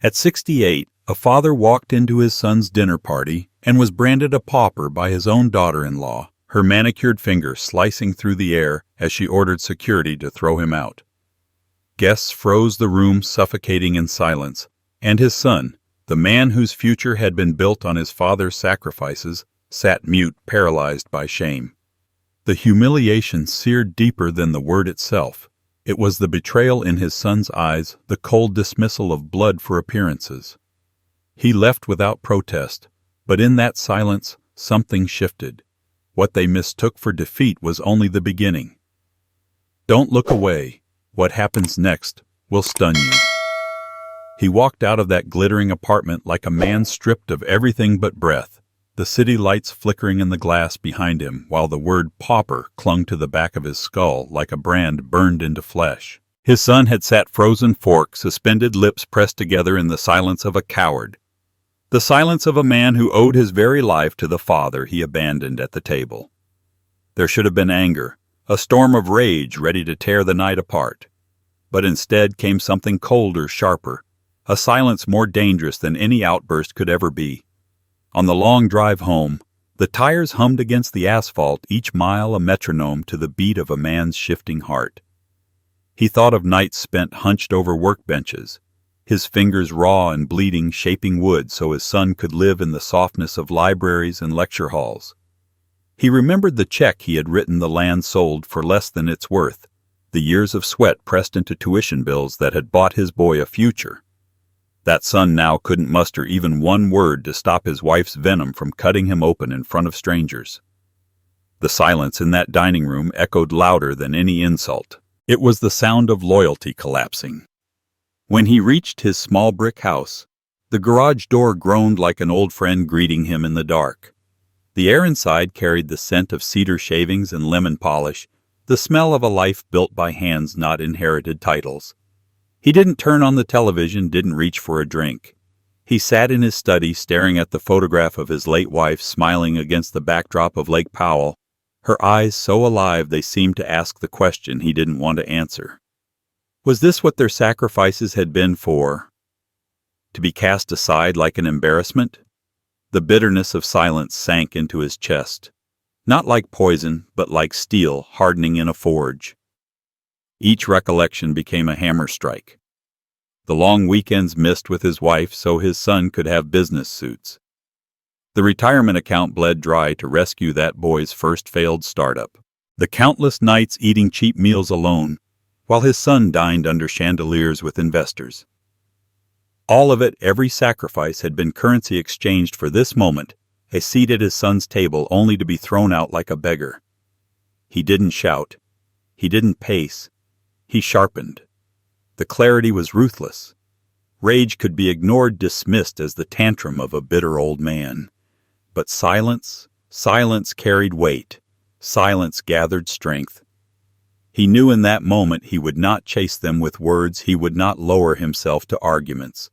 At 68, a father walked into his son's dinner party and was branded a pauper by his own daughter-in-law, her manicured finger slicing through the air as she ordered security to throw him out. Guests froze the room, suffocating in silence, and his son, the man whose future had been built on his father's sacrifices, sat mute, paralyzed by shame. The humiliation seared deeper than the word itself. It was the betrayal in his son's eyes, the cold dismissal of blood for appearances. He left without protest, but in that silence, something shifted. What they mistook for defeat was only the beginning. Don't look away. What happens next will stun you. He walked out of that glittering apartment like a man stripped of everything but breath, the city lights flickering in the glass behind him while the word pauper clung to the back of his skull like a brand burned into flesh. His son had sat frozen fork, suspended lips pressed together in the silence of a coward. The silence of a man who owed his very life to the father he abandoned at the table. There should have been anger, a storm of rage ready to tear the night apart. But instead came something colder, sharper, a silence more dangerous than any outburst could ever be. On the long drive home, the tires hummed against the asphalt, each mile a metronome to the beat of a man's shifting heart. He thought of nights spent hunched over workbenches, his fingers raw and bleeding, shaping wood so his son could live in the softness of libraries and lecture halls. He remembered the check he had written the land sold for less than its worth, the years of sweat pressed into tuition bills that had bought his boy a future. That son now couldn't muster even one word to stop his wife's venom from cutting him open in front of strangers. The silence in that dining room echoed louder than any insult. It was the sound of loyalty collapsing. When he reached his small brick house, the garage door groaned like an old friend greeting him in the dark. The air inside carried the scent of cedar shavings and lemon polish, the smell of a life built by hands not inherited titles. He didn't turn on the television, didn't reach for a drink. He sat in his study staring at the photograph of his late wife smiling against the backdrop of Lake Powell, her eyes so alive they seemed to ask the question he didn't want to answer. Was this what their sacrifices had been for? To be cast aside like an embarrassment? The bitterness of silence sank into his chest, not like poison, but like steel hardening in a forge. Each recollection became a hammer strike. The long weekends missed with his wife so his son could have business suits. The retirement account bled dry to rescue that boy's first failed startup. The countless nights eating cheap meals alone, while his son dined under chandeliers with investors. All of it, every sacrifice, had been currency exchanged for this moment, a seat at his son's table only to be thrown out like a beggar. He didn't shout. He didn't pace. He sharpened. The clarity was ruthless. Rage could be ignored, dismissed as the tantrum of a bitter old man. But silence carried weight. Silence gathered strength. He knew in that moment he would not chase them with words, he would not lower himself to arguments.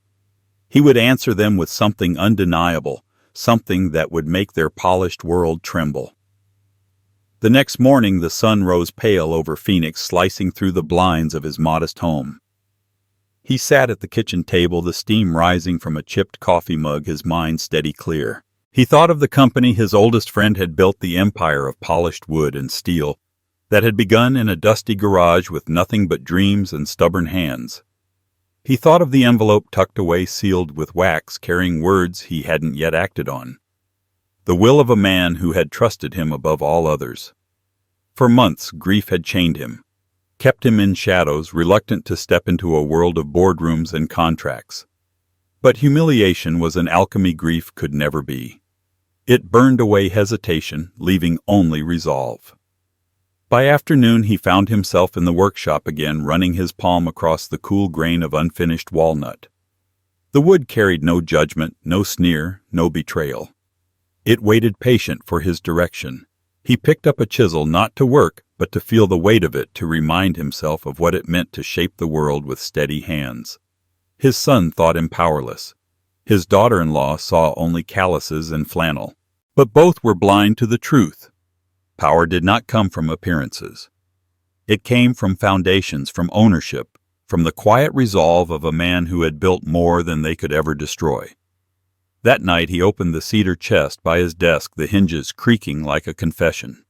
He would answer them with something undeniable, something that would make their polished world tremble. The next morning the sun rose pale over Phoenix, slicing through the blinds of his modest home. He sat at the kitchen table, the steam rising from a chipped coffee mug, his mind steady clear. He thought of the company his oldest friend had built, the empire of polished wood and steel that had begun in a dusty garage with nothing but dreams and stubborn hands. He thought of the envelope tucked away, sealed with wax, carrying words he hadn't yet acted on. The will of a man who had trusted him above all others. For months, grief had chained him, kept him in shadows, reluctant to step into a world of boardrooms and contracts. But humiliation was an alchemy grief could never be. It burned away hesitation, leaving only resolve. By afternoon he found himself in the workshop again, running his palm across the cool grain of unfinished walnut. The wood carried no judgment, no sneer, no betrayal. It waited patient for his direction. He picked up a chisel not to work, but to feel the weight of it, to remind himself of what it meant to shape the world with steady hands. His son thought him powerless. His daughter-in-law saw only calluses and flannel. But both were blind to the truth. Power did not come from appearances. It came from foundations, from ownership, from the quiet resolve of a man who had built more than they could ever destroy. That night he opened the cedar chest by his desk, the hinges creaking like a confession.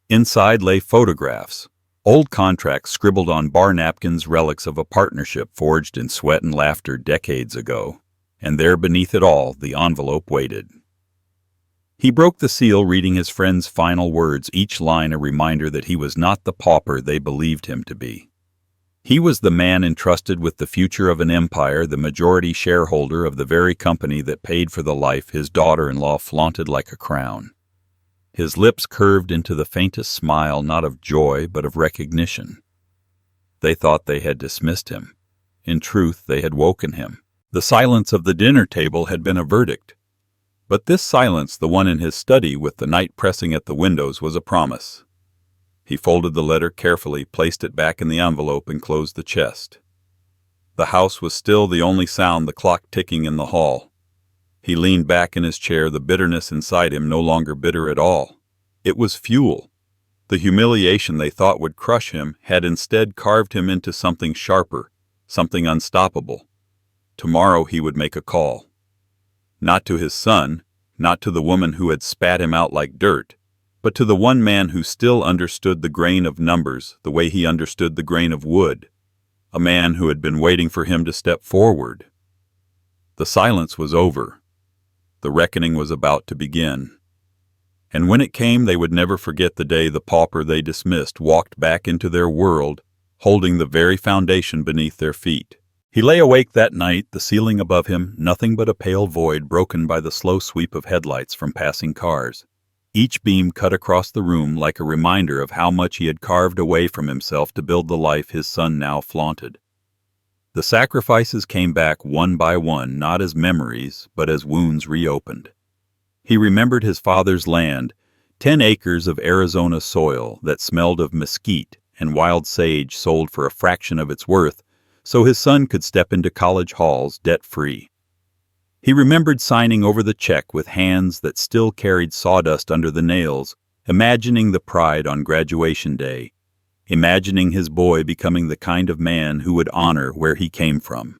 Inside lay photographs, old contracts scribbled on bar napkins, relics of a partnership forged in sweat and laughter decades ago, and there beneath it all the envelope waited. He broke the seal, reading his friend's final words, each line a reminder that he was not the pauper they believed him to be. He was the man entrusted with the future of an empire, the majority shareholder of the very company that paid for the life his daughter-in-law flaunted like a crown. His lips curved into the faintest smile, not of joy, but of recognition. They thought they had dismissed him. In truth, they had woken him. The silence of the dinner table had been a verdict. But this silence, the one in his study with the night pressing at the windows, was a promise. He folded the letter carefully, placed it back in the envelope, and closed the chest. The house was still, the only sound the clock ticking in the hall. He leaned back in his chair, the bitterness inside him no longer bitter at all. It was fuel. The humiliation they thought would crush him had instead carved him into something sharper, something unstoppable. Tomorrow he would make a call. Not to his son, not to the woman who had spat him out like dirt, but to the one man who still understood the grain of numbers the way he understood the grain of wood, a man who had been waiting for him to step forward. The silence was over. The reckoning was about to begin. And when it came, they would never forget the day the pauper they dismissed walked back into their world, holding the very foundation beneath their feet. He lay awake that night, the ceiling above him nothing but a pale void broken by the slow sweep of headlights from passing cars. Each beam cut across the room like a reminder of how much he had carved away from himself to build the life his son now flaunted. The sacrifices came back one by one, not as memories, but as wounds reopened. He remembered his father's land, 10 acres of Arizona soil that smelled of mesquite and wild sage sold for a fraction of its worth, so his son could step into college halls debt-free. He remembered signing over the check with hands that still carried sawdust under the nails, imagining the pride on graduation day, imagining his boy becoming the kind of man who would honor where he came from.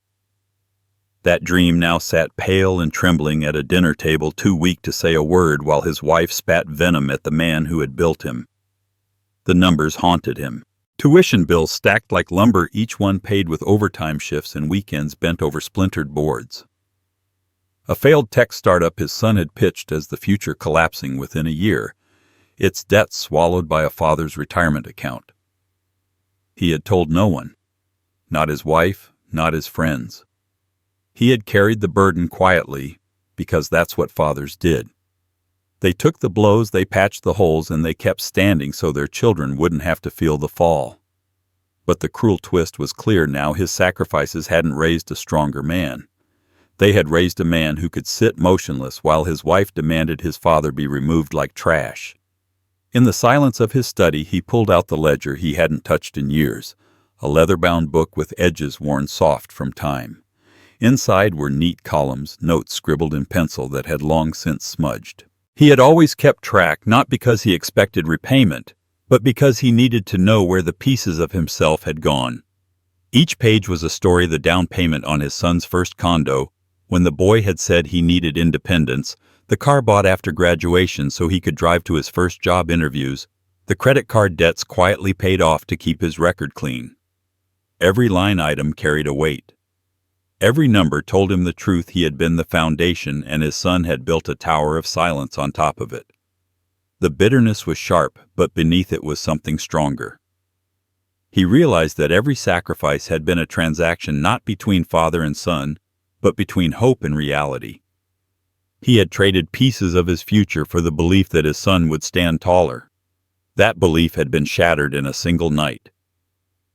That dream now sat pale and trembling at a dinner table, too weak to say a word, while his wife spat venom at the man who had built him. The numbers haunted him. Tuition bills stacked like lumber, each one paid with overtime shifts and weekends bent over splintered boards. A failed tech startup his son had pitched as the future collapsing within a year, its debts swallowed by a father's retirement account. He had told no one, not his wife, not his friends. He had carried the burden quietly because that's what fathers did. They took the blows, they patched the holes, and they kept standing so their children wouldn't have to feel the fall. But the cruel twist was clear now. His sacrifices hadn't raised a stronger man. They had raised a man who could sit motionless while his wife demanded his father be removed like trash. In the silence of his study, he pulled out the ledger he hadn't touched in years, a leather-bound book with edges worn soft from time. Inside were neat columns, notes scribbled in pencil that had long since smudged. He had always kept track, not because he expected repayment, but because he needed to know where the pieces of himself had gone. Each page was a story: the down payment on his son's first condo, when the boy had said he needed independence, the car bought after graduation so he could drive to his first job interviews, the credit card debts quietly paid off to keep his record clean. Every line item carried a weight. Every number told him the truth. He had been the foundation, and his son had built a tower of silence on top of it. The bitterness was sharp, but beneath it was something stronger. He realized that every sacrifice had been a transaction not between father and son, but between hope and reality. He had traded pieces of his future for the belief that his son would stand taller. That belief had been shattered in a single night.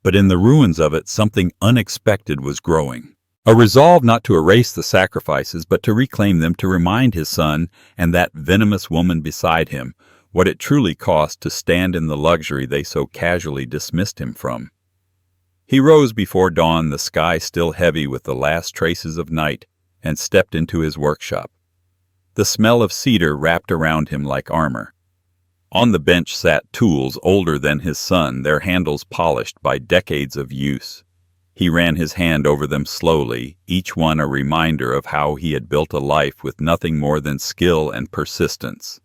But in the ruins of it, something unexpected was growing. A resolve not to erase the sacrifices, but to reclaim them, to remind his son and that venomous woman beside him what it truly cost to stand in the luxury they so casually dismissed him from. He rose before dawn, the sky still heavy with the last traces of night, and stepped into his workshop. The smell of cedar wrapped around him like armor. On the bench sat tools older than his son, their handles polished by decades of use. He ran his hand over them slowly, each one a reminder of how he had built a life with nothing more than skill and persistence.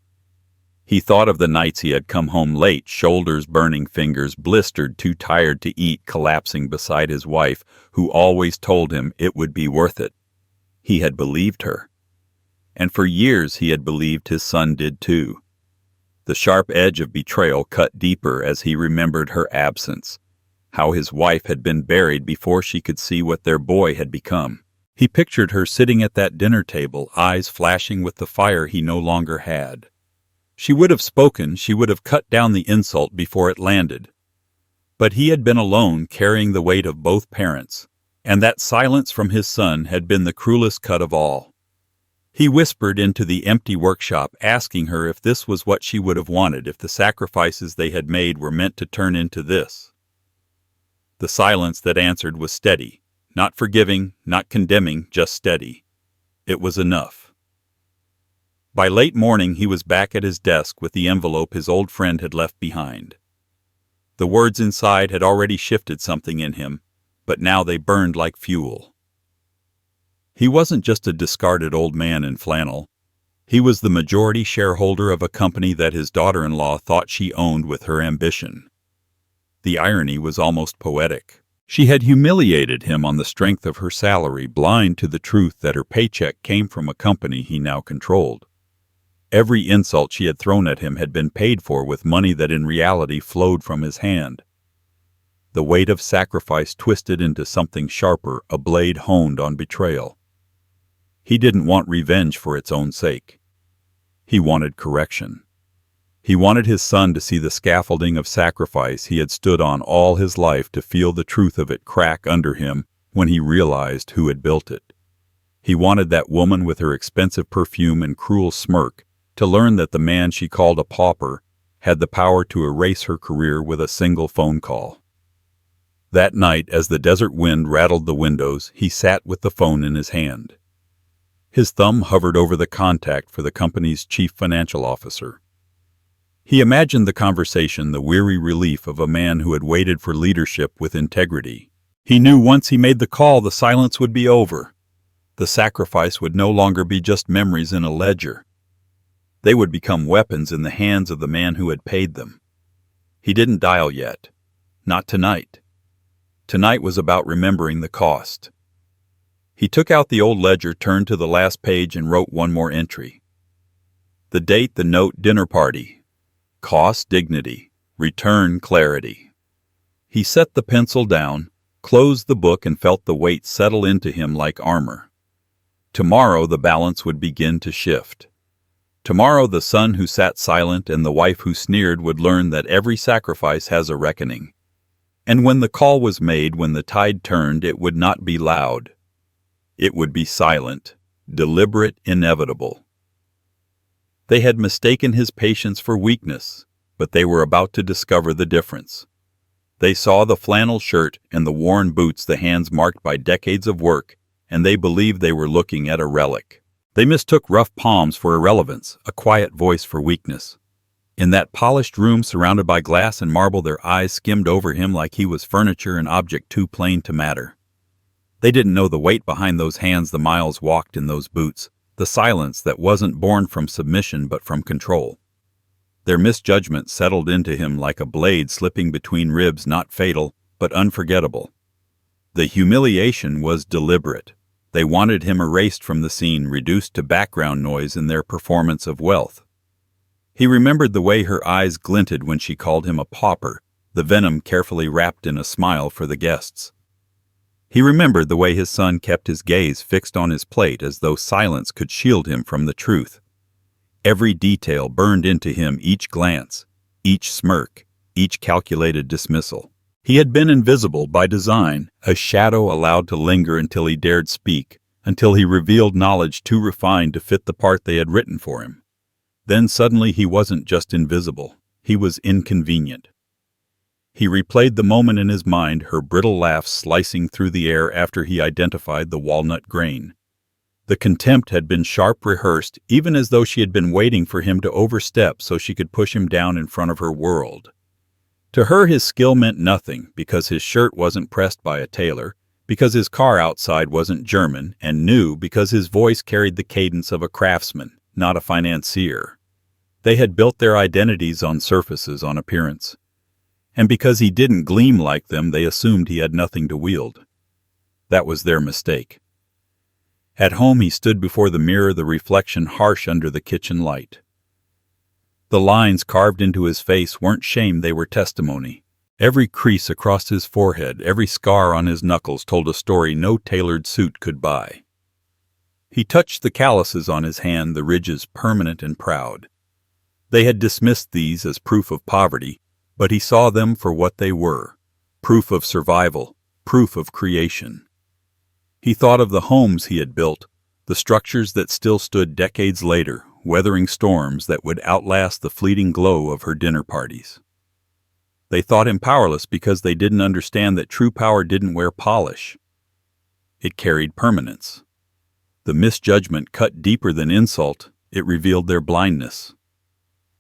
He thought of the nights he had come home late, shoulders burning, fingers blistered, too tired to eat, collapsing beside his wife, who always told him it would be worth it. He had believed her. And for years he had believed his son did too. The sharp edge of betrayal cut deeper as he remembered her absence, how his wife had been buried before she could see what their boy had become. He pictured her sitting at that dinner table, eyes flashing with the fire he no longer had. She would have spoken, she would have cut down the insult before it landed. But he had been alone, carrying the weight of both parents, and that silence from his son had been the cruelest cut of all. He whispered into the empty workshop, asking her if this was what she would have wanted, if the sacrifices they had made were meant to turn into this. The silence that answered was steady, not forgiving, not condemning, just steady. It was enough. By late morning he was back at his desk with the envelope his old friend had left behind. The words inside had already shifted something in him, but now they burned like fuel. He wasn't just a discarded old man in flannel. He was the majority shareholder of a company that his daughter-in-law thought she owned with her ambition. The irony was almost poetic. She had humiliated him on the strength of her salary, blind to the truth that her paycheck came from a company he now controlled. Every insult she had thrown at him had been paid for with money that in reality flowed from his hand. The weight of sacrifice twisted into something sharper, a blade honed on betrayal. He didn't want revenge for its own sake. He wanted correction. He wanted his son to see the scaffolding of sacrifice he had stood on all his life, to feel the truth of it crack under him when he realized who had built it. He wanted that woman with her expensive perfume and cruel smirk to learn that the man she called a pauper had the power to erase her career with a single phone call. That night, as the desert wind rattled the windows, he sat with the phone in his hand. His thumb hovered over the contact for the company's chief financial officer. He imagined the conversation, the weary relief of a man who had waited for leadership with integrity. He knew once he made the call, the silence would be over. The sacrifice would no longer be just memories in a ledger. They would become weapons in the hands of the man who had paid them. He didn't dial yet. Not tonight. Tonight was about remembering the cost. He took out the old ledger, turned to the last page, and wrote one more entry. The date, the note, dinner party. Cost, dignity. Return, clarity. He set the pencil down, closed the book, and felt the weight settle into him like armor. Tomorrow the balance would begin to shift. Tomorrow the son who sat silent and the wife who sneered would learn that every sacrifice has a reckoning. And when the call was made, when the tide turned, it would not be loud. It would be silent, deliberate, inevitable. They had mistaken his patience for weakness, but they were about to discover the difference. They saw the flannel shirt and the worn boots, the hands marked by decades of work, and they believed they were looking at a relic. They mistook rough palms for irrelevance, a quiet voice for weakness. In that polished room surrounded by glass and marble, their eyes skimmed over him like he was furniture, an object too plain to matter. They didn't know the weight behind those hands, the miles walked in those boots, the silence that wasn't born from submission but from control. Their misjudgment settled into him like a blade slipping between ribs, not fatal, but unforgettable. The humiliation was deliberate. They wanted him erased from the scene, reduced to background noise in their performance of wealth. He remembered the way her eyes glinted when she called him a pauper, the venom carefully wrapped in a smile for the guests. He remembered the way his son kept his gaze fixed on his plate, as though silence could shield him from the truth. Every detail burned into him, each glance, each smirk, each calculated dismissal. He had been invisible by design, a shadow allowed to linger until he dared speak, until he revealed knowledge too refined to fit the part they had written for him. Then suddenly he wasn't just invisible, he was inconvenient. He replayed the moment in his mind, her brittle laugh slicing through the air after he identified the walnut grain. The contempt had been sharp rehearsed, even as though she had been waiting for him to overstep so she could push him down in front of her world. To her his skill meant nothing, because his shirt wasn't pressed by a tailor, because his car outside wasn't German, and new because his voice carried the cadence of a craftsman, not a financier. They had built their identities on surfaces, on appearance. And because he didn't gleam like them, they assumed he had nothing to wield. That was their mistake. At home he stood before the mirror, the reflection harsh under the kitchen light. The lines carved into his face weren't shame, they were testimony. Every crease across his forehead, every scar on his knuckles told a story no tailored suit could buy. He touched the calluses on his hand, the ridges permanent and proud. They had dismissed these as proof of poverty, but he saw them for what they were, proof of survival, proof of creation. He thought of the homes he had built, the structures that still stood decades later, weathering storms that would outlast the fleeting glow of her dinner parties. They thought him powerless because they didn't understand that true power didn't wear polish. It carried permanence. The misjudgment cut deeper than insult, it revealed their blindness.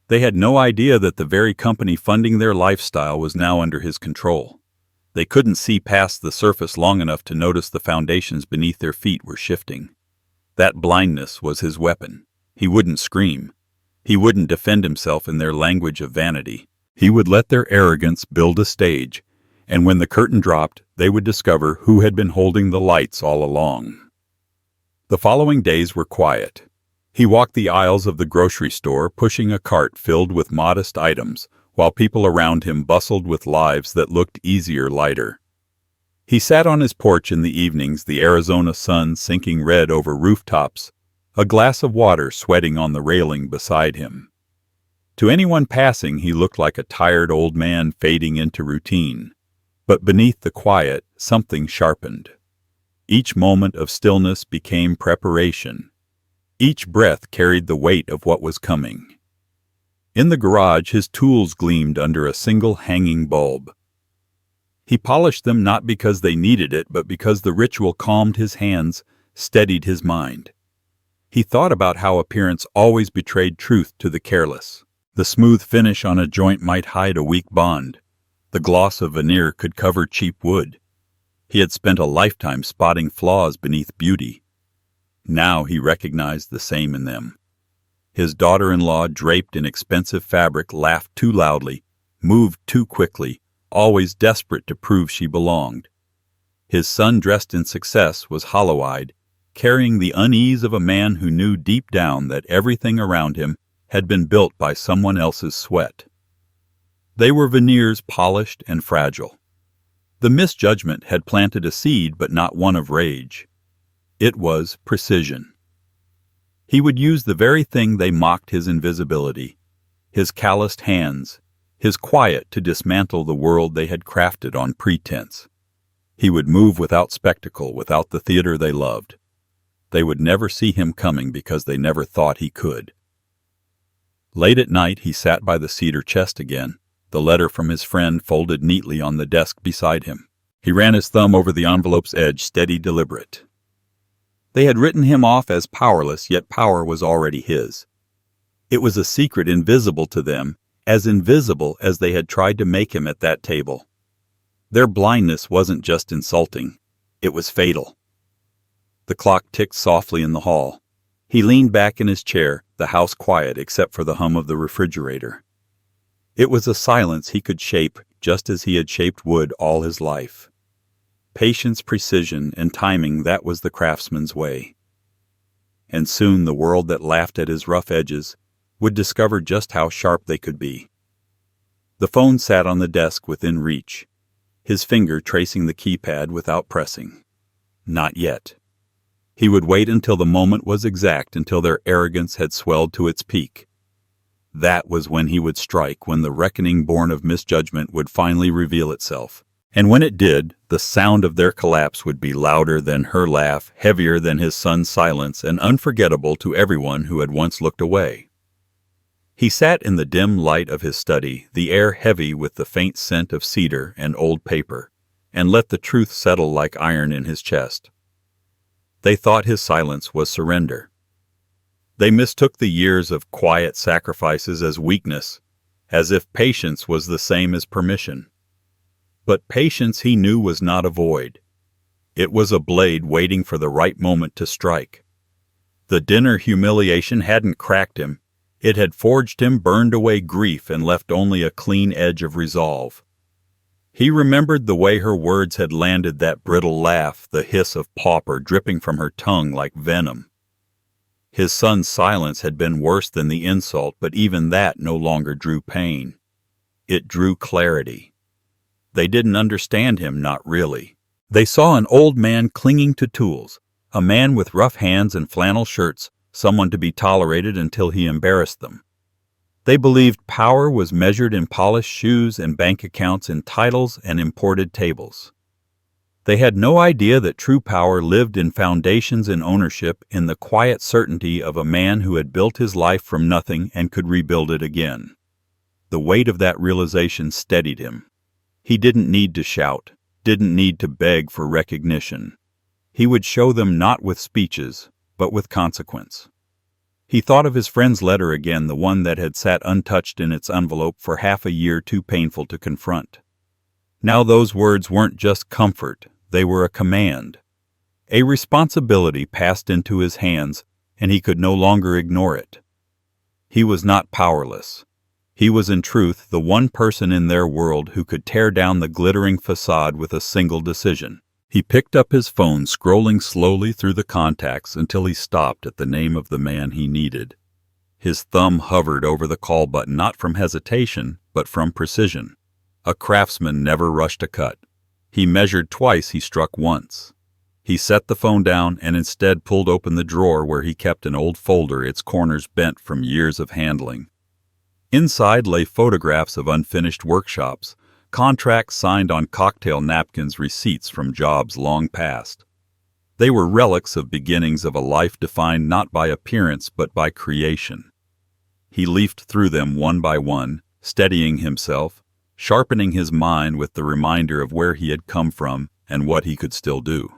They had no idea that the very company funding their lifestyle was now under his control. They couldn't see past the surface long enough to notice the foundations beneath their feet were shifting. That blindness was his weapon. He wouldn't scream. He wouldn't defend himself in their language of vanity. He would let their arrogance build a stage, and when the curtain dropped, they would discover who had been holding the lights all along. The following days were quiet. He walked the aisles of the grocery store, pushing a cart filled with modest items, while people around him bustled with lives that looked easier, lighter. He sat on his porch in the evenings, the Arizona sun sinking red over rooftops, a glass of water sweating on the railing beside him. To anyone passing, he looked like a tired old man fading into routine. But beneath the quiet, something sharpened. Each moment of stillness became preparation. Each breath carried the weight of what was coming. In the garage, his tools gleamed under a single hanging bulb. He polished them not because they needed it, but because the ritual calmed his hands, steadied his mind. He thought about how appearance always betrayed truth to the careless. The smooth finish on a joint might hide a weak bond. The gloss of veneer could cover cheap wood. He had spent a lifetime spotting flaws beneath beauty. Now he recognized the same in them. His daughter-in-law, draped in expensive fabric, laughed too loudly, moved too quickly, always desperate to prove she belonged. His son, dressed in success, was hollow-eyed, carrying the unease of a man who knew deep down that everything around him had been built by someone else's sweat. They were veneers, polished and fragile. The misjudgment had planted a seed, but not one of rage. It was precision. He would use the very thing they mocked, his invisibility, his calloused hands, his quiet, to dismantle the world they had crafted on pretense. He would move without spectacle, without the theater they loved. They would never see him coming because they never thought he could. Late at night, he sat by the cedar chest again, the letter from his friend folded neatly on the desk beside him. He ran his thumb over the envelope's edge, steady, deliberate. They had written him off as powerless, yet power was already his. It was a secret invisible to them, as invisible as they had tried to make him at that table. Their blindness wasn't just insulting, it was fatal. The clock ticked softly in the hall. He leaned back in his chair, the house quiet except for the hum of the refrigerator. It was a silence he could shape just as he had shaped wood all his life. Patience, precision, and timing, that was the craftsman's way. And soon the world that laughed at his rough edges would discover just how sharp they could be. The phone sat on the desk within reach, his finger tracing the keypad without pressing. Not yet. He would wait until the moment was exact, until their arrogance had swelled to its peak. That was when he would strike, when the reckoning born of misjudgment would finally reveal itself. And when it did, the sound of their collapse would be louder than her laugh, heavier than his son's silence, and unforgettable to everyone who had once looked away. He sat in the dim light of his study, the air heavy with the faint scent of cedar and old paper, and let the truth settle like iron in his chest. They thought his silence was surrender. They mistook the years of quiet sacrifices as weakness, as if patience was the same as permission. But patience, he knew, was not a void. It was a blade waiting for the right moment to strike. The dinner humiliation hadn't cracked him. It had forged him, burned away grief, and left only a clean edge of resolve. He remembered the way her words had landed, that brittle laugh, the hiss of Pauper dripping from her tongue like venom. His son's silence had been worse than the insult, but even that no longer drew pain. It drew clarity. They didn't understand him, not really. They saw an old man clinging to tools, a man with rough hands and flannel shirts, someone to be tolerated until he embarrassed them. They believed power was measured in polished shoes and bank accounts, in titles and imported tables. They had no idea that true power lived in foundations and ownership, in the quiet certainty of a man who had built his life from nothing and could rebuild it again. The weight of that realization steadied him. He didn't need to shout, didn't need to beg for recognition. He would show them, not with speeches, but with consequence. He thought of his friend's letter again, the one that had sat untouched in its envelope for half a year, too painful to confront. Now those words weren't just comfort, they were a command. A responsibility passed into his hands, and he could no longer ignore it. He was not powerless. He was in truth the one person in their world who could tear down the glittering facade with a single decision. He picked up his phone, scrolling slowly through the contacts until he stopped at the name of the man he needed. His thumb hovered over the call button, not from hesitation, but from precision. A craftsman never rushed a cut. He measured twice, he struck once. He set the phone down and instead pulled open the drawer where he kept an old folder, its corners bent from years of handling. Inside lay photographs of unfinished workshops, contracts signed on cocktail napkins, receipts from jobs long past. They were relics of beginnings of a life defined not by appearance but by creation. He leafed through them one by one, steadying himself, sharpening his mind with the reminder of where he had come from and what he could still do.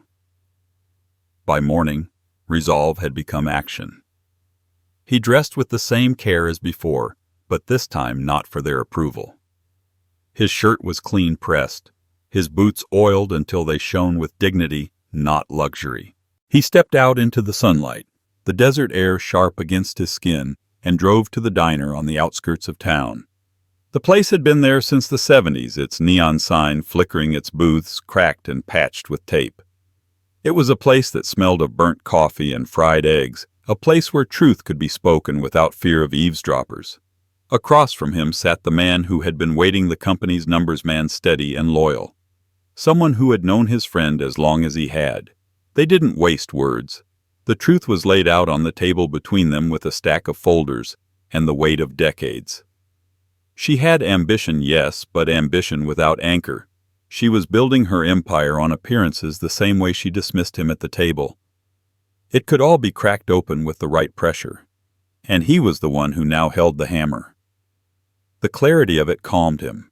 By morning, resolve had become action. He dressed with the same care as before, but this time not for their approval. His shirt was clean pressed, his boots oiled until they shone with dignity, not luxury. He stepped out into the sunlight, the desert air sharp against his skin, and drove to the diner on the outskirts of town. The place had been there since the 70s, its neon sign flickering, its booths cracked and patched with tape. It was a place that smelled of burnt coffee and fried eggs, a place where truth could be spoken without fear of eavesdroppers. Across from him sat the man who had been waiting, the company's numbers man, steady and loyal. Someone who had known his friend as long as he had. They didn't waste words. The truth was laid out on the table between them with a stack of folders and the weight of decades. She had ambition, yes, but ambition without anchor. She was building her empire on appearances the same way she dismissed him at the table. It could all be cracked open with the right pressure. And he was the one who now held the hammer. The clarity of it calmed him.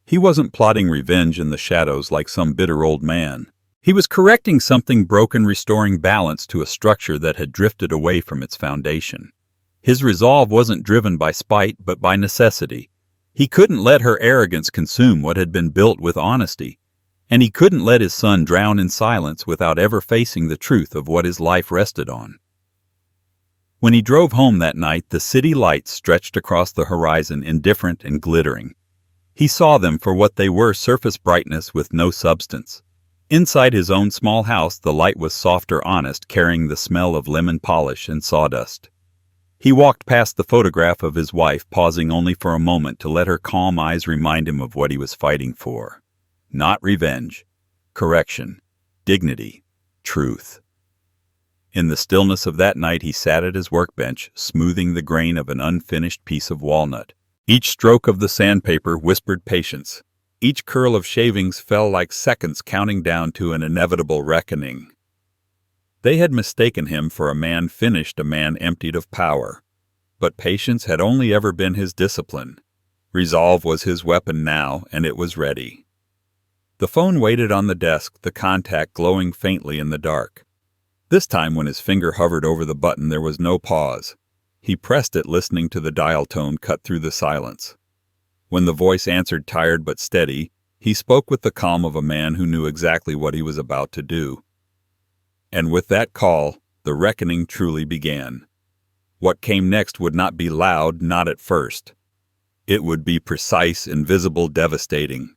He wasn't plotting revenge in the shadows like some bitter old man. He was correcting something broken, restoring balance to a structure that had drifted away from its foundation. His resolve wasn't driven by spite, but by necessity. He couldn't let her arrogance consume what had been built with honesty, and he couldn't let his son drown in silence without ever facing the truth of what his life rested on. When he drove home that night, the city lights stretched across the horizon, indifferent and glittering. He saw them for what they were, surface brightness with no substance. Inside his own small house, the light was softer, honest, carrying the smell of lemon polish and sawdust. He walked past the photograph of his wife, pausing only for a moment to let her calm eyes remind him of what he was fighting for. Not revenge, correction, dignity, truth. In the stillness of that night he sat at his workbench, smoothing the grain of an unfinished piece of walnut. Each stroke of the sandpaper whispered patience. Each curl of shavings fell like seconds counting down to an inevitable reckoning. They had mistaken him for a man finished, a man emptied of power. But patience had only ever been his discipline. Resolve was his weapon now, and it was ready. The phone waited on the desk, the contact glowing faintly in the dark. This time, when his finger hovered over the button, there was no pause. He pressed it, listening to the dial tone cut through the silence. When the voice answered, tired but steady, he spoke with the calm of a man who knew exactly what he was about to do. And with that call, the reckoning truly began. What came next would not be loud, not at first. It would be precise, invisible, devastating.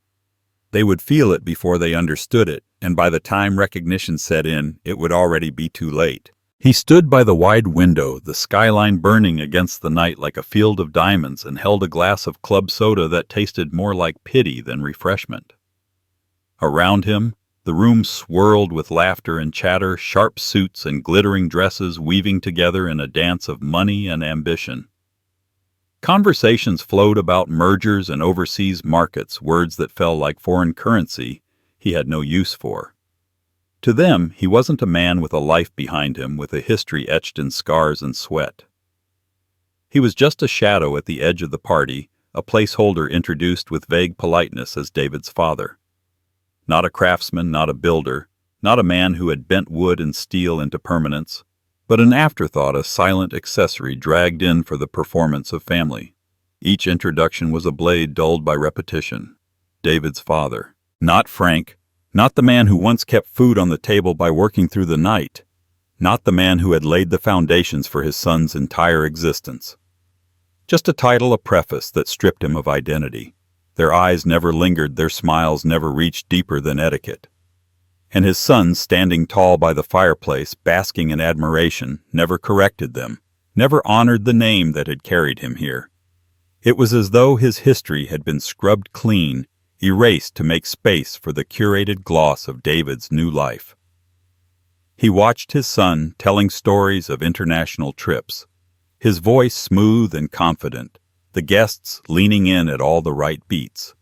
They would feel it before they understood it, and by the time recognition set in, it would already be too late. He stood by the wide window, the skyline burning against the night like a field of diamonds, and held a glass of club soda that tasted more like pity than refreshment. Around him, the room swirled with laughter and chatter, sharp suits and glittering dresses weaving together in a dance of money and ambition. Conversations flowed about mergers and overseas markets, words that fell like foreign currency he had no use for. To them, he wasn't a man with a life behind him, with a history etched in scars and sweat. He was just a shadow at the edge of the party, a placeholder introduced with vague politeness as David's father. Not a craftsman, not a builder, not a man who had bent wood and steel into permanence, but an afterthought, a silent accessory dragged in for the performance of family. Each introduction was a blade dulled by repetition. David's father. Not Frank, not the man who once kept food on the table by working through the night, not the man who had laid the foundations for his son's entire existence. Just a title, a preface that stripped him of identity. Their eyes never lingered, their smiles never reached deeper than etiquette. And his son, standing tall by the fireplace, basking in admiration, never corrected them, never honored the name that had carried him here. It was as though his history had been scrubbed clean, erased to make space for the curated gloss of David's new life. He watched his son telling stories of international trips, his voice smooth and confident, the guests leaning in at all the right beats.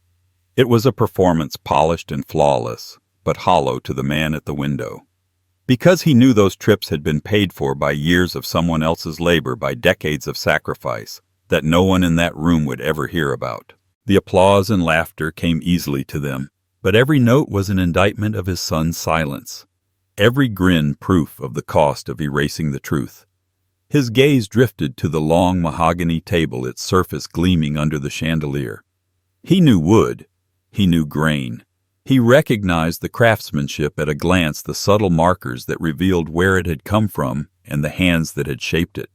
It was a performance polished and flawless, but hollow to the man at the window. Because he knew those trips had been paid for by years of someone else's labor, by decades of sacrifice, that no one in that room would ever hear about. The applause and laughter came easily to them, but every note was an indictment of his son's silence, every grin proof of the cost of erasing the truth. His gaze drifted to the long mahogany table, its surface gleaming under the chandelier. He knew wood. He knew grain. He recognized the craftsmanship at a glance, the subtle markers that revealed where it had come from and the hands that had shaped it.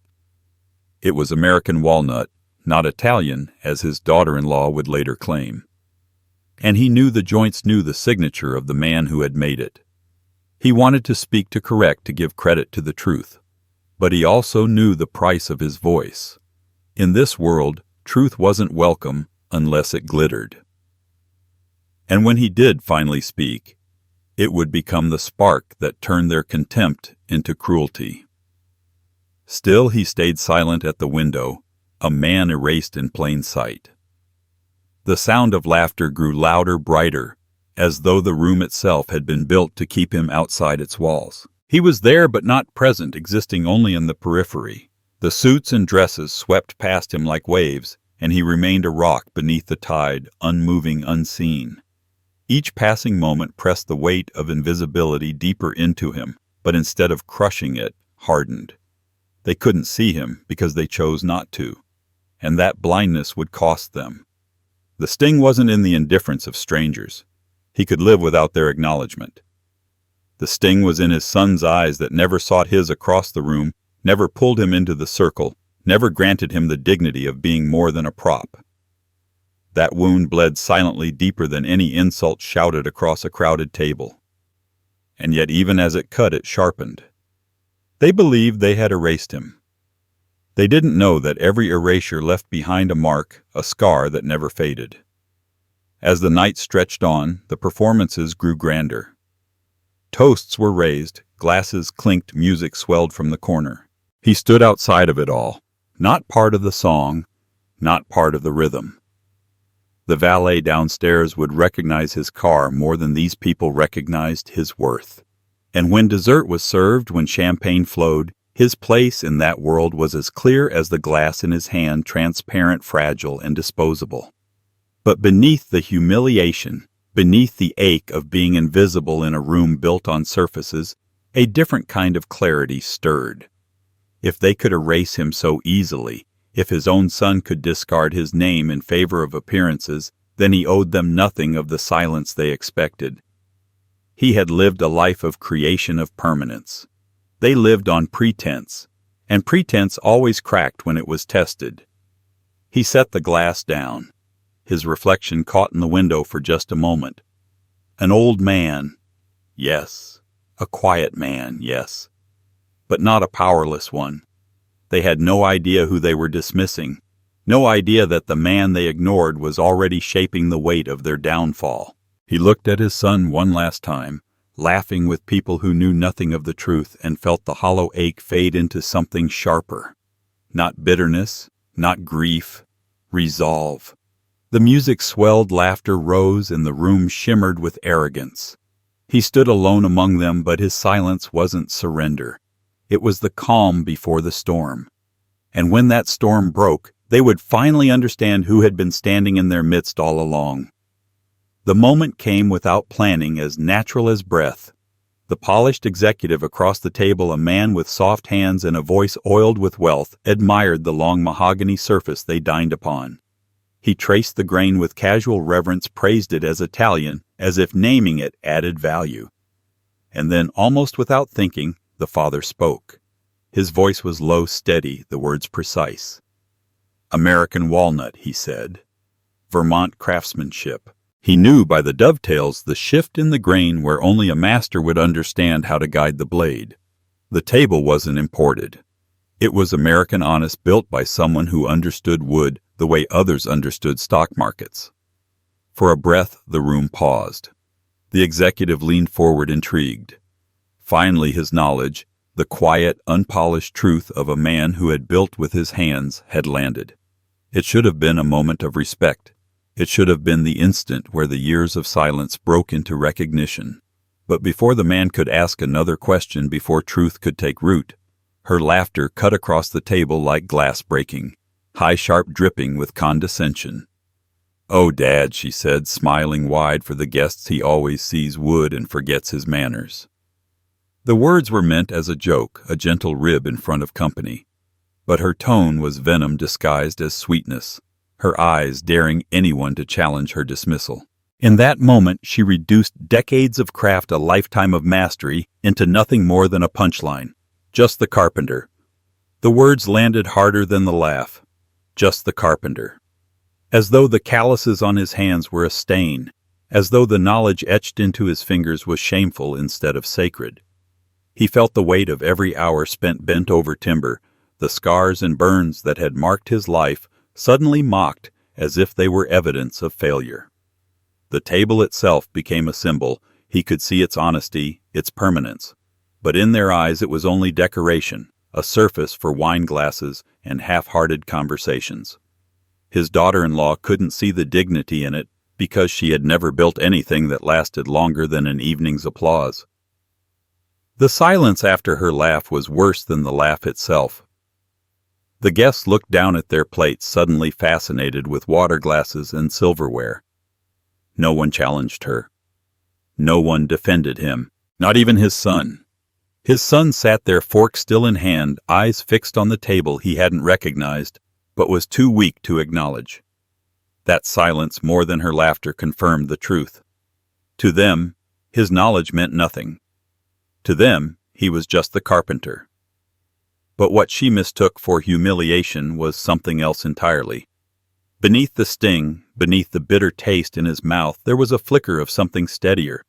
It was American walnut, not Italian, as his daughter-in-law would later claim. And he knew the joints knew the signature of the man who had made it. He wanted to speak, to correct, to give credit to the truth. But he also knew the price of his voice. In this world, truth wasn't welcome unless it glittered. And when he did finally speak, it would become the spark that turned their contempt into cruelty. Still he stayed silent at the window, a man erased in plain sight. The sound of laughter grew louder, brighter, as though the room itself had been built to keep him outside its walls. He was there but not present, existing only in the periphery. The suits and dresses swept past him like waves, and he remained a rock beneath the tide, unmoving, unseen. Each passing moment pressed the weight of invisibility deeper into him, but instead of crushing it, hardened. They couldn't see him because they chose not to, and that blindness would cost them. The sting wasn't in the indifference of strangers. He could live without their acknowledgement. The sting was in his son's eyes that never sought his across the room, never pulled him into the circle, never granted him the dignity of being more than a prop. That wound bled silently deeper than any insult shouted across a crowded table. And yet even as it cut, it sharpened. They believed they had erased him. They didn't know that every erasure left behind a mark, a scar that never faded. As the night stretched on, the performances grew grander. Toasts were raised, glasses clinked, music swelled from the corner. He stood outside of it all, not part of the song, not part of the rhythm. The valet downstairs would recognize his car more than these people recognized his worth. And when dessert was served, when champagne flowed, his place in that world was as clear as the glass in his hand, transparent, fragile, and disposable. But beneath the humiliation, beneath the ache of being invisible in a room built on surfaces, a different kind of clarity stirred. If they could erase him so easily, if his own son could discard his name in favor of appearances, then he owed them nothing of the silence they expected. He had lived a life of creation of permanence. They lived on pretense, and pretense always cracked when it was tested. He set the glass down. His reflection caught in the window for just a moment. An old man, yes. A quiet man, yes. But not a powerless one. They had no idea who they were dismissing, no idea that the man they ignored was already shaping the weight of their downfall. He looked at his son one last time, laughing with people who knew nothing of the truth, and felt the hollow ache fade into something sharper. Not bitterness, not grief, resolve. The music swelled, laughter rose, and the room shimmered with arrogance. He stood alone among them, but his silence wasn't surrender. It was the calm before the storm. And when that storm broke, they would finally understand who had been standing in their midst all along. The moment came without planning, as natural as breath. The polished executive across the table, a man with soft hands and a voice oiled with wealth, admired the long mahogany surface they dined upon. He traced the grain with casual reverence, praised it as Italian, as if naming it added value. And then, almost without thinking, the father spoke. His voice was low, steady, the words precise. American walnut, he said. Vermont craftsmanship. He knew by the dovetails the shift in the grain where only a master would understand how to guide the blade. The table wasn't imported. It was American honest, built by someone who understood wood the way others understood stock markets. For a breath, the room paused. The executive leaned forward, intrigued. Finally, his knowledge, the quiet, unpolished truth of a man who had built with his hands, had landed. It should have been a moment of respect. It should have been the instant where the years of silence broke into recognition. But before the man could ask another question, before truth could take root, her laughter cut across the table like glass breaking, high, sharp, dripping with condescension. "Oh, Dad," she said, smiling wide for the guests he always sees wood and forgets his manners. The words were meant as a joke, a gentle rib in front of company. But her tone was venom disguised as sweetness, her eyes daring anyone to challenge her dismissal. In that moment, she reduced decades of craft, a lifetime of mastery, into nothing more than a punchline. Just the carpenter. The words landed harder than the laugh. Just the carpenter. As though the calluses on his hands were a stain, as though the knowledge etched into his fingers was shameful instead of sacred. He felt the weight of every hour spent bent over timber, the scars and burns that had marked his life, suddenly mocked as if they were evidence of failure. The table itself became a symbol. He could see its honesty, its permanence. But in their eyes it was only decoration, a surface for wine glasses and half-hearted conversations. His daughter-in-law couldn't see the dignity in it because she had never built anything that lasted longer than an evening's applause. The silence after her laugh was worse than the laugh itself. The guests looked down at their plates, suddenly fascinated with water glasses and silverware. No one challenged her. No one defended him, not even his son. His son sat there, fork still in hand, eyes fixed on the table he hadn't recognized, but was too weak to acknowledge. That silence, more than her laughter, confirmed the truth. To them, his knowledge meant nothing. To them, he was just the carpenter. But what she mistook for humiliation was something else entirely. Beneath the sting, beneath the bitter taste in his mouth, there was a flicker of something steadier.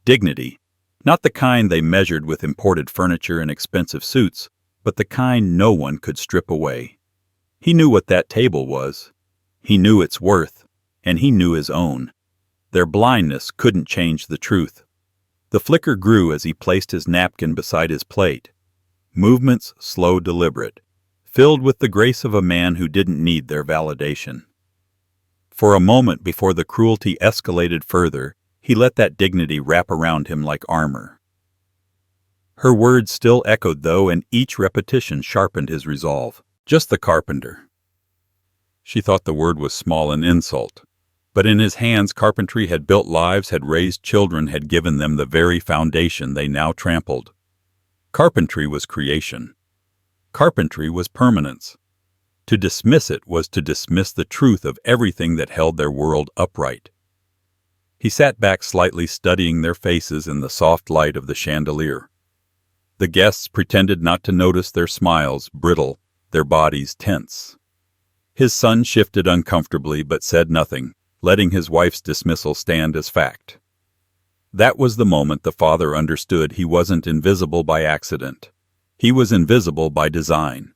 Dignity. Not the kind they measured with imported furniture and expensive suits, but the kind no one could strip away. He knew what that table was. He knew its worth, and he knew his own. Their blindness couldn't change the truth. The flicker grew as he placed his napkin beside his plate. Movements slow, deliberate, filled with the grace of a man who didn't need their validation. For a moment before the cruelty escalated further, he let that dignity wrap around him like armor. Her words still echoed, though, and each repetition sharpened his resolve. Just the carpenter. She thought the word was small, an insult. But in his hands, carpentry had built lives, had raised children, had given them the very foundation they now trampled. Carpentry was creation. Carpentry was permanence. To dismiss it was to dismiss the truth of everything that held their world upright. He sat back slightly, studying their faces in the soft light of the chandelier. The guests pretended not to notice their smiles brittle, their bodies tense. His son shifted uncomfortably but said nothing, letting his wife's dismissal stand as fact. That was the moment the father understood he wasn't invisible by accident. He was invisible by design.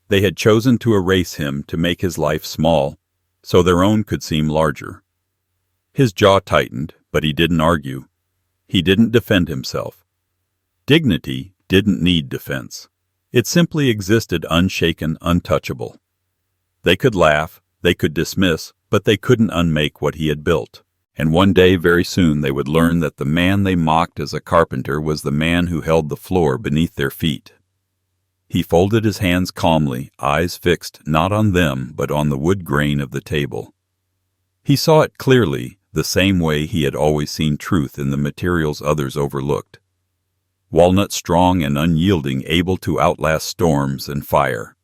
They had chosen to erase him to make his life small, so their own could seem larger. His jaw tightened, but he didn't argue. He didn't defend himself. Dignity didn't need defense. It simply existed unshaken, untouchable. They could laugh, they could dismiss, but they couldn't unmake what he had built. And one day, very soon, they would learn that the man they mocked as a carpenter was the man who held the floor beneath their feet. He folded his hands calmly, eyes fixed not on them but on the wood grain of the table. He saw it clearly, the same way he had always seen truth in the materials others overlooked. Walnut strong and unyielding, able to outlast storms and fire.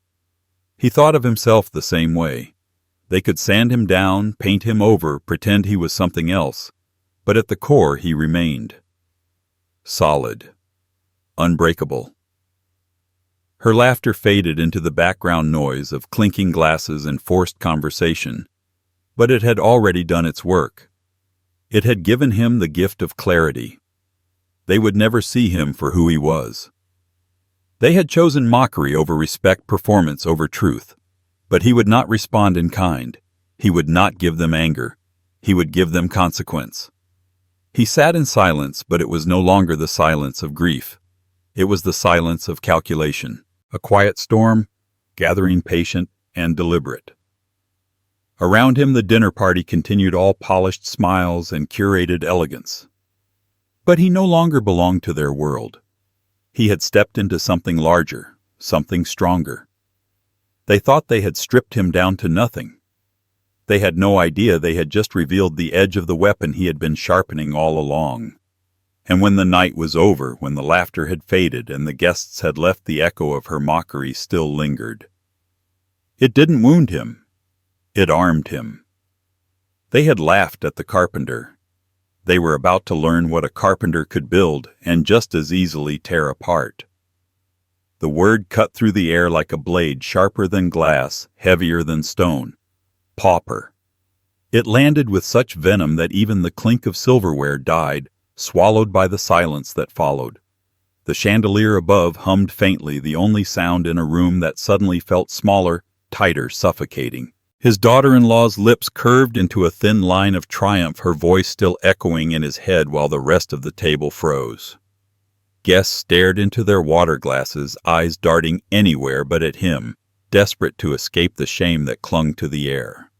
He thought of himself the same way. They could sand him down, paint him over, pretend he was something else, but at the core he remained. Solid. Unbreakable. Her laughter faded into the background noise of clinking glasses and forced conversation, but it had already done its work. It had given him the gift of clarity. They would never see him for who he was. They had chosen mockery over respect, performance over truth. But he would not respond in kind. He would not give them anger. He would give them consequence. He sat in silence, but it was no longer the silence of grief. It was the silence of calculation, a quiet storm, gathering patient and deliberate. Around him the dinner party continued, all polished smiles and curated elegance. But he no longer belonged to their world. He had stepped into something larger, something stronger. They thought they had stripped him down to nothing. They had no idea they had just revealed the edge of the weapon he had been sharpening all along. And when the night was over, when the laughter had faded and the guests had left, the echo of her mockery still lingered. It didn't wound him. It armed him. They had laughed at the carpenter. They were about to learn what a carpenter could build and just as easily tear apart. The word cut through the air like a blade, sharper than glass, heavier than stone. Pauper. It landed with such venom that even the clink of silverware died, swallowed by the silence that followed. The chandelier above hummed faintly, the only sound in a room that suddenly felt smaller, tighter, suffocating. His daughter-in-law's lips curved into a thin line of triumph, her voice still echoing in his head while the rest of the table froze. Guests stared into their water glasses, eyes darting anywhere but at him, desperate to escape the shame that clung to the air.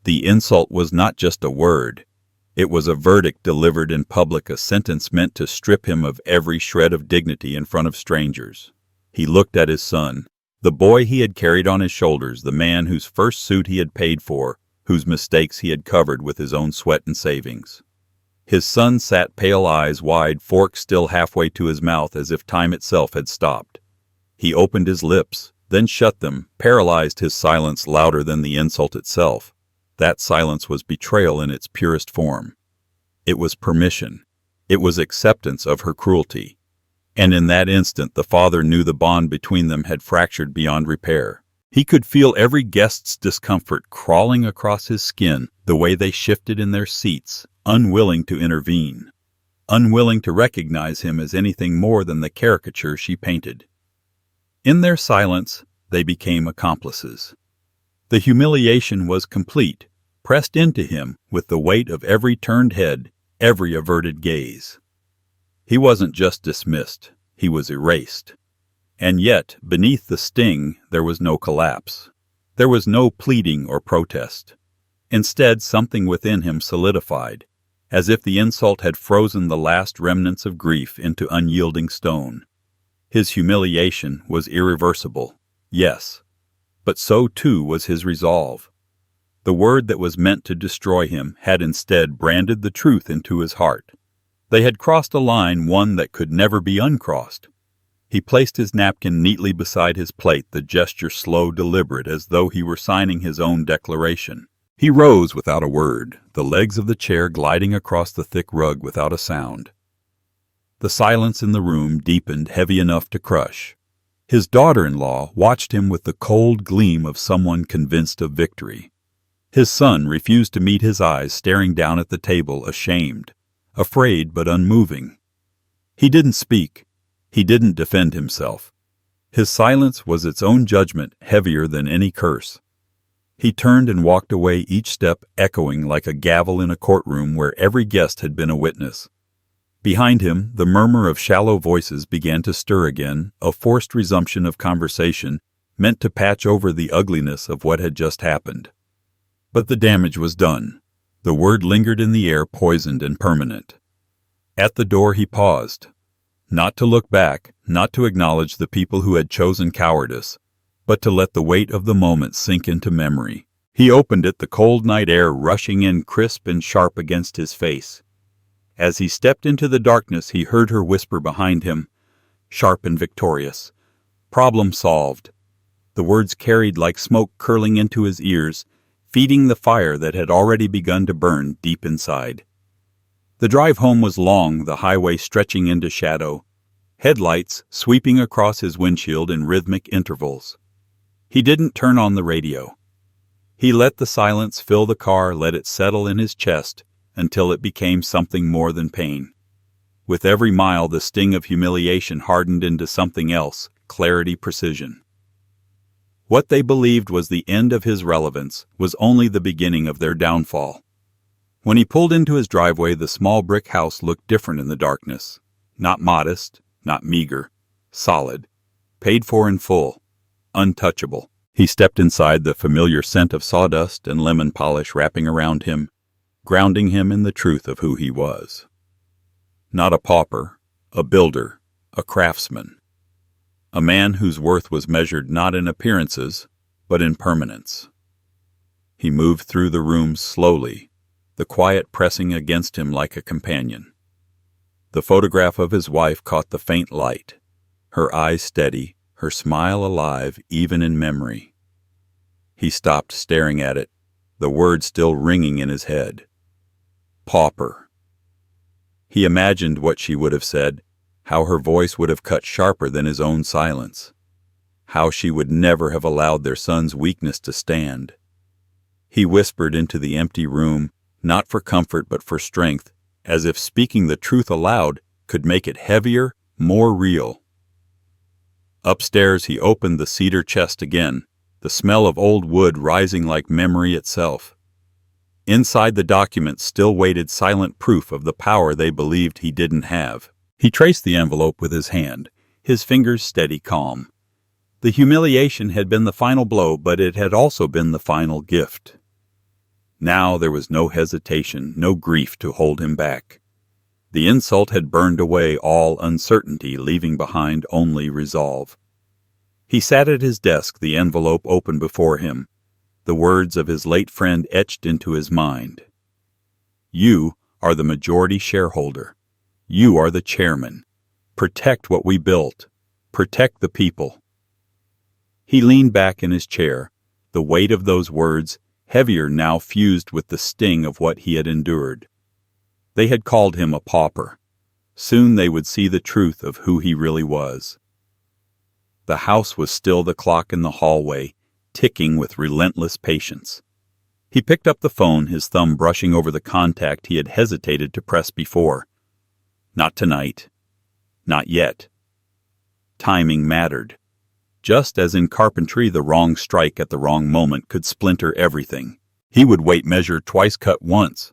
The insult was not just a word. It was a verdict delivered in public, a sentence meant to strip him of every shred of dignity in front of strangers. He looked at his son, the boy he had carried on his shoulders, the man whose first suit he had paid for, whose mistakes he had covered with his own sweat and savings. His son sat, pale eyes wide, fork still halfway to his mouth, as if time itself had stopped. He opened his lips, then shut them, paralyzed, his silence louder than the insult itself. That silence was betrayal in its purest form. It was permission. It was acceptance of her cruelty. And in that instant the father knew the bond between them had fractured beyond repair. He could feel every guest's discomfort crawling across his skin, the way they shifted in their seats, unwilling to intervene, unwilling to recognize him as anything more than the caricature she painted. In their silence, they became accomplices. The humiliation was complete, pressed into him with the weight of every turned head, every averted gaze. He wasn't just dismissed, he was erased. And yet, beneath the sting, there was no collapse. There was no pleading or protest. Instead, something within him solidified, as if the insult had frozen the last remnants of grief into unyielding stone. His humiliation was irreversible, yes, but so too was his resolve. The word that was meant to destroy him had instead branded the truth into his heart. They had crossed a line, one that could never be uncrossed. He placed his napkin neatly beside his plate, the gesture slow, deliberate, as though he were signing his own declaration. He rose without a word, the legs of the chair gliding across the thick rug without a sound. The silence in the room deepened, heavy enough to crush. His daughter-in-law watched him with the cold gleam of someone convinced of victory. His son refused to meet his eyes, staring down at the table, ashamed, afraid but unmoving. He didn't speak. He didn't defend himself. His silence was its own judgment, heavier than any curse. He turned and walked away, each step echoing like a gavel in a courtroom where every guest had been a witness. Behind him, the murmur of shallow voices began to stir again, a forced resumption of conversation meant to patch over the ugliness of what had just happened. But the damage was done. The word lingered in the air, poisoned and permanent. At the door he paused. Not to look back, not to acknowledge the people who had chosen cowardice, but to let the weight of the moment sink into memory. He opened it, the cold night air rushing in crisp and sharp against his face. As he stepped into the darkness, he heard her whisper behind him, sharp and victorious. Problem solved. The words carried like smoke curling into his ears, feeding the fire that had already begun to burn deep inside. The drive home was long, the highway stretching into shadow, headlights sweeping across his windshield in rhythmic intervals. He didn't turn on the radio. He let the silence fill the car, let it settle in his chest until it became something more than pain. With every mile, the sting of humiliation hardened into something else, clarity, precision. What they believed was the end of his relevance was only the beginning of their downfall. When he pulled into his driveway, the small brick house looked different in the darkness. Not modest, not meager, solid, paid for in full, untouchable. He stepped inside, the familiar scent of sawdust and lemon polish wrapping around him, grounding him in the truth of who he was. Not a pauper, a builder, a craftsman. A man whose worth was measured not in appearances, but in permanence. He moved through the room slowly, the quiet pressing against him like a companion. The photograph of his wife caught the faint light, her eyes steady, her smile alive even in memory. He stopped staring at it, the word still ringing in his head. Pauper. He imagined what she would have said, how her voice would have cut sharper than his own silence, how she would never have allowed their son's weakness to stand. He whispered into the empty room, not for comfort but for strength, as if speaking the truth aloud could make it heavier, more real. Upstairs he opened the cedar chest again, the smell of old wood rising like memory itself. Inside the document still waited silent proof of the power they believed he didn't have. He traced the envelope with his hand, his fingers steady, calm. The humiliation had been the final blow, but it had also been the final gift. Now there was no hesitation, no grief to hold him back. The insult had burned away all uncertainty, leaving behind only resolve. He sat at his desk, the envelope open before him, the words of his late friend etched into his mind. You are the majority shareholder. You are the chairman. Protect what we built. Protect the people. He leaned back in his chair, the weight of those words, heavier now, fused with the sting of what he had endured. They had called him a pauper. Soon they would see the truth of who he really was. The house was still, the clock in the hallway, ticking with relentless patience. He picked up the phone, his thumb brushing over the contact he had hesitated to press before. Not tonight. Not yet. Timing mattered. Just as in carpentry, the wrong strike at the wrong moment could splinter everything. He would wait, measure twice, cut once.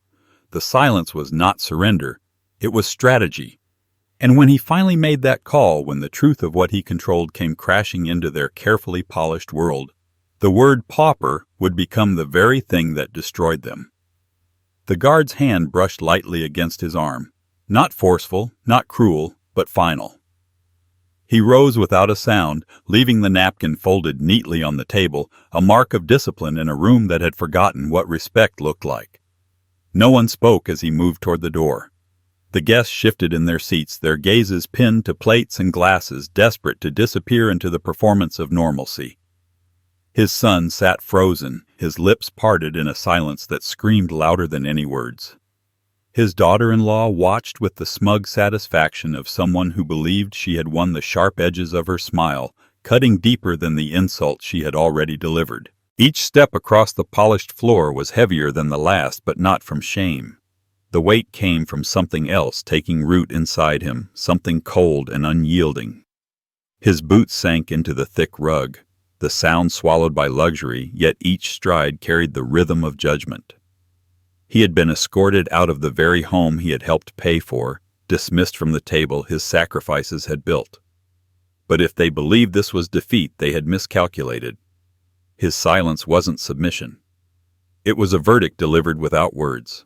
The silence was not surrender. It was strategy. And when he finally made that call, when the truth of what he controlled came crashing into their carefully polished world, the word pauper would become the very thing that destroyed them. The guard's hand brushed lightly against his arm. Not forceful, not cruel, but final. He rose without a sound, leaving the napkin folded neatly on the table, a mark of discipline in a room that had forgotten what respect looked like. No one spoke as he moved toward the door. The guests shifted in their seats, their gazes pinned to plates and glasses, desperate to disappear into the performance of normalcy. His son sat frozen, his lips parted in a silence that screamed louder than any words. His daughter-in-law watched with the smug satisfaction of someone who believed she had won the sharp edges of her smile, cutting deeper than the insult she had already delivered. Each step across the polished floor was heavier than the last, but not from shame. The weight came from something else taking root inside him, something cold and unyielding. His boots sank into the thick rug, the sound swallowed by luxury, yet each stride carried the rhythm of judgment. He had been escorted out of the very home he had helped pay for, dismissed from the table his sacrifices had built. But if they believed this was defeat, they had miscalculated. His silence wasn't submission. It was a verdict delivered without words.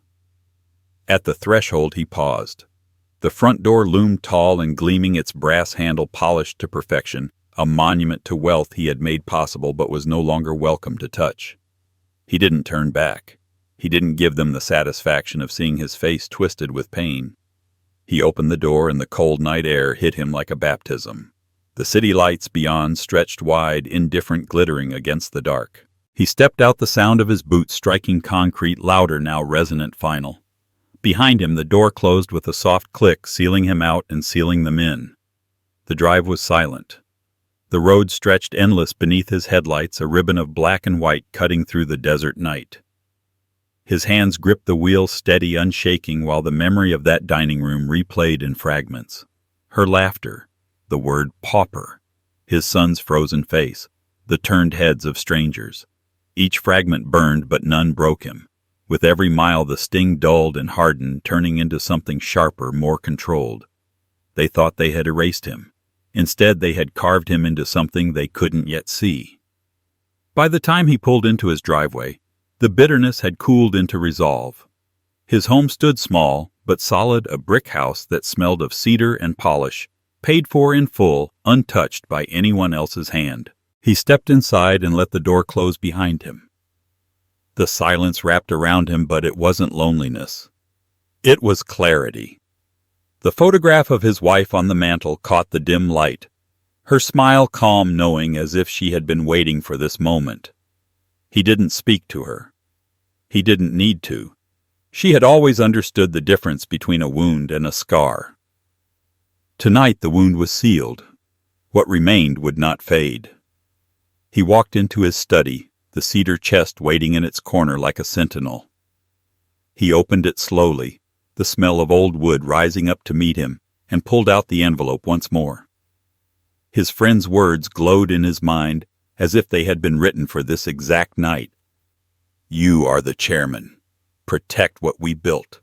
At the threshold he paused. The front door loomed tall and gleaming, its brass handle polished to perfection, a monument to wealth he had made possible but was no longer welcome to touch. He didn't turn back. He didn't give them the satisfaction of seeing his face twisted with pain. He opened the door and the cold night air hit him like a baptism. The city lights beyond stretched wide, indifferent, glittering against the dark. He stepped out, the sound of his boots striking concrete, louder now, resonant, final. Behind him the door closed with a soft click, sealing him out and sealing them in. The drive was silent. The road stretched endless beneath his headlights, a ribbon of black and white cutting through the desert night. His hands gripped the wheel, steady, unshaking, while the memory of that dining room replayed in fragments. Her laughter, the word pauper, his son's frozen face, the turned heads of strangers. Each fragment burned, but none broke him. With every mile the sting dulled and hardened, turning into something sharper, more controlled. They thought they had erased him. Instead, they had carved him into something they couldn't yet see. By the time he pulled into his driveway, the bitterness had cooled into resolve. His home stood small, but solid, a brick house that smelled of cedar and polish, paid for in full, untouched by anyone else's hand. He stepped inside and let the door close behind him. The silence wrapped around him, but it wasn't loneliness. It was clarity. The photograph of his wife on the mantel caught the dim light, her smile calm, knowing, as if she had been waiting for this moment. He didn't speak to her. He didn't need to. She had always understood the difference between a wound and a scar. Tonight the wound was sealed. What remained would not fade. He walked into his study, the cedar chest waiting in its corner like a sentinel. He opened it slowly, the smell of old wood rising up to meet him, and pulled out the envelope once more. His friend's words glowed in his mind, as if they had been written for this exact night. "You are the chairman. Protect what we built."